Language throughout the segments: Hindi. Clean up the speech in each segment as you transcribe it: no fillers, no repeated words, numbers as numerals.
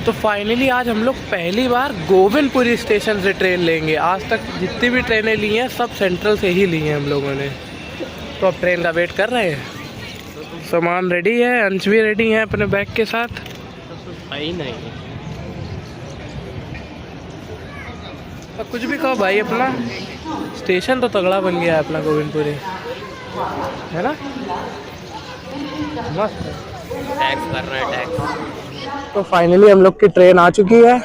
तो फाइनली आज हम लोग पहली बार गोविंदपुरी स्टेशन से ट्रेन लेंगे। आज तक जितनी भी ट्रेनें ली हैं सब सेंट्रल से ही ली हैं हम लोगों ने। तो अब ट्रेन का वेट कर रहे हैं। सामान रेडी है, अंश भी रेडी है अपने बैग के साथ। आई नहीं अब कुछ भी कहो भाई, अपना स्टेशन तो तगड़ा बन गया है अपना गोविंदपुरी, है ना? मस्त है। टैक्स कर रहे हैं टैक्स। तो फाइनली हम लोग की ट्रेन आ चुकी है।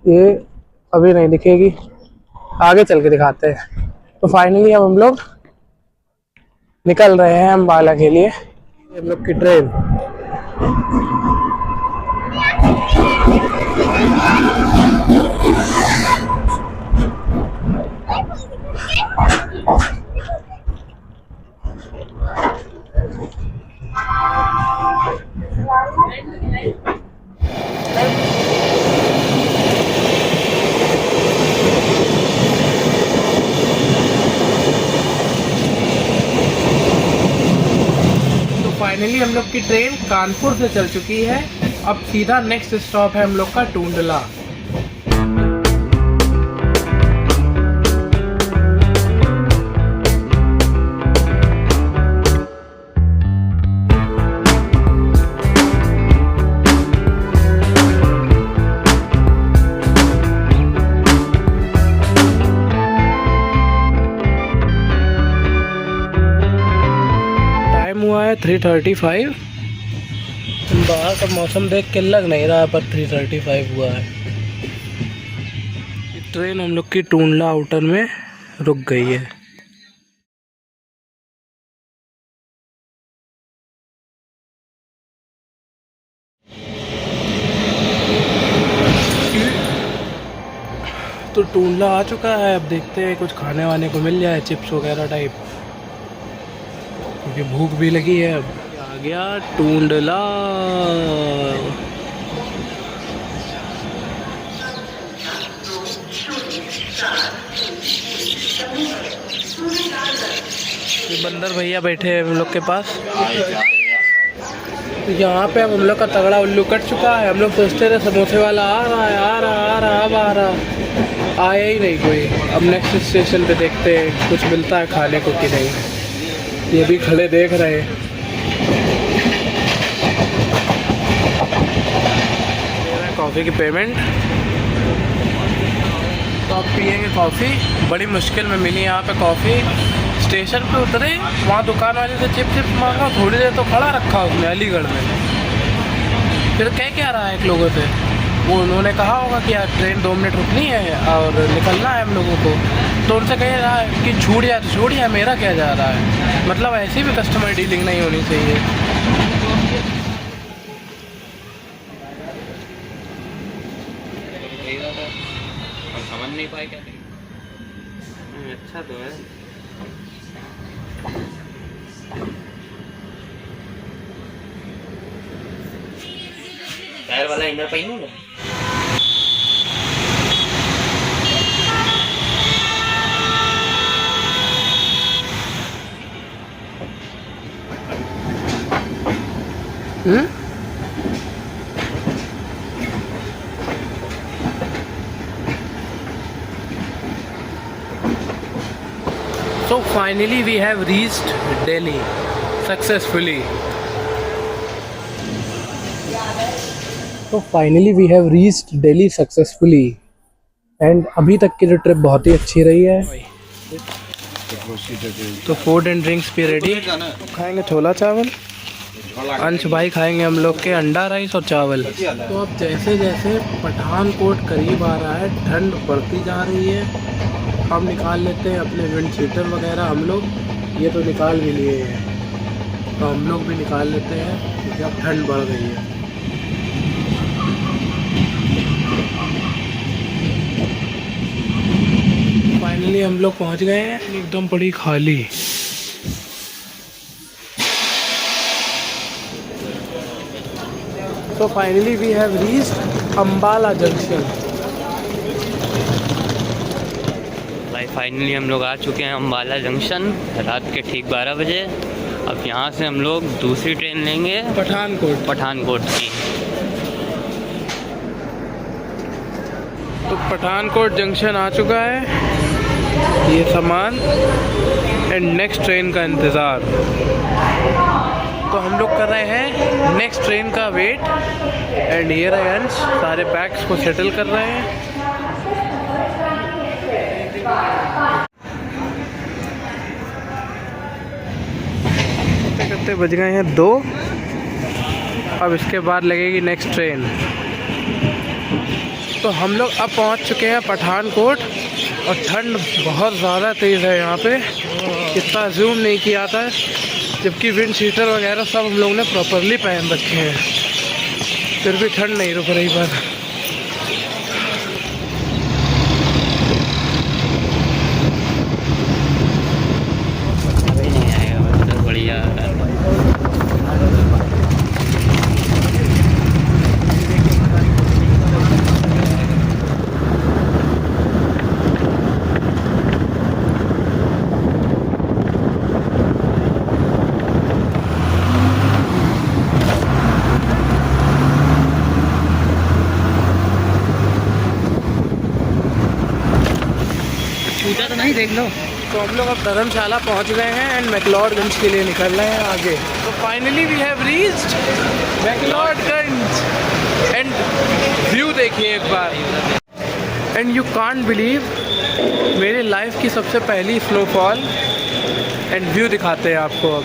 ये अभी नहीं दिखेगी, आगे चल के दिखाते हैं। तो फाइनली अब हम लोग निकल रहे हैं अम्बाला के लिए। हम लोग की ट्रेन फाइनली हम लोग की ट्रेन कानपुर से चल चुकी है। अब सीधा नेक्स्ट स्टॉप है हम लोग का टूंडला। हुआ है 3:35। बाहर का मौसम देख के लग नहीं रहा पर 3:35 हुआ है। ट्रेन हम लोग की टूंडला आउटर में रुक गई है। तो टूंडला आ चुका है। अब देखते हैं कुछ खाने वाने को मिल जाए, चिप्स वगैरह टाइप, क्योंकि भूख भी लगी है। अब आ गया टूंडला। बंदर भैया बैठे हैं हम लोग के पास। तो यहाँ पे अब हम लोग का तगड़ा उल्लू कट चुका है। हम लोग सोचते थे समोसे वाला आ रहा है, आ रहा आ रहा अब आ रहा, आया ही नहीं कोई। अब नेक्स्ट स्टेशन पे देखते हैं कुछ मिलता है खाने को कि नहीं। ये भी खड़े देख रहे हैं। कॉफ़ी की पेमेंट। तो अब पियेंगे कॉफ़ी। बड़ी मुश्किल में मिली यहाँ पे कॉफ़ी। स्टेशन पे उतरे, वहाँ दुकान वाले से चिप्स मांगा, थोड़ी देर तो खड़ा रखा उसने अलीगढ़ में। फिर कह क्या रहा है एक लोगों से, वो उन्होंने कहा होगा कि यार ट्रेन 2 मिनट रुकनी है और निकलना है हम लोगों को। तो उनसे कह रहा है कि छूट या तो छूट, या मेरा क्या जा रहा है। मतलब ऐसी भी कस्टमर डीलिंग नहीं होनी चाहिए। समझ नहीं पाए क्या। अच्छा तो है। टायर वाला इनर पहिनूं ना। So finally we have reached Delhi successfully. तो finally we have reached Delhi successfully. And अभी तक की जो ट्रिप बहुत ही अच्छी रही है। तो फूड एंड ड्रिंक्स भी रेडी। खाएंगे छोला चावल, अंश भाई खाएंगे हम लोग के अंडा राइस और चावल। तो अब जैसे जैसे पठानकोट करीब आ रहा है, ठंड बढ़ती जा रही है। हम निकाल लेते हैं अपने विंड शीटर वगैरह। हम लोग ये तो निकाल भी लिए हैं, तो हम लोग भी निकाल लेते हैं क्योंकि अब ठंड बढ़ गई है। फाइनली हम लोग पहुंच गए हैं, एकदम बड़ी खाली। तो finally we have reached Ambala junction. भाई फाइनली हम लोग आ चुके हैं अम्बाला जंक्शन रात के ठीक 12 बजे। अब यहाँ से हम लोग दूसरी ट्रेन लेंगे पठानकोट की। तो पठानकोट जंक्शन आ चुका है, ये सामान एंड नेक्स्ट ट्रेन का इंतज़ार। तो हम लोग कर रहे हैं नेक्स्ट ट्रेन का वेट एंड ये रहे अंश सारे बैग्स को सेटल कर रहे हैं। करते करते बज गए हैं 2। अब इसके बाद लगेगी नेक्स्ट ट्रेन। तो हम लोग अब पहुंच चुके हैं पठानकोट और ठंड बहुत ज़्यादा तेज़ है यहाँ पे, इतना जूम नहीं किया था, जबकि विंड शीटर वगैरह सब हम लोग ने प्रॉपरली पहन रखे हैं, फिर भी ठंड नहीं रुक रही पर। अभी नहीं आएगा, बस बढ़िया। छूटा तो नहीं, देख लो। तो हम लोग अब धर्मशाला पहुंच गए हैं एंड मैक्लोडगंज के लिए निकल रहे हैं आगे। तो finally we have reached McLeodganj and view देखिए एक बार, एंड यू कांट बिलीव मेरी लाइफ की सबसे पहली स्नोफॉल एंड व्यू दिखाते हैं आपको अब,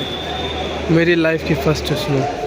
मेरी लाइफ की फर्स्ट स्नो।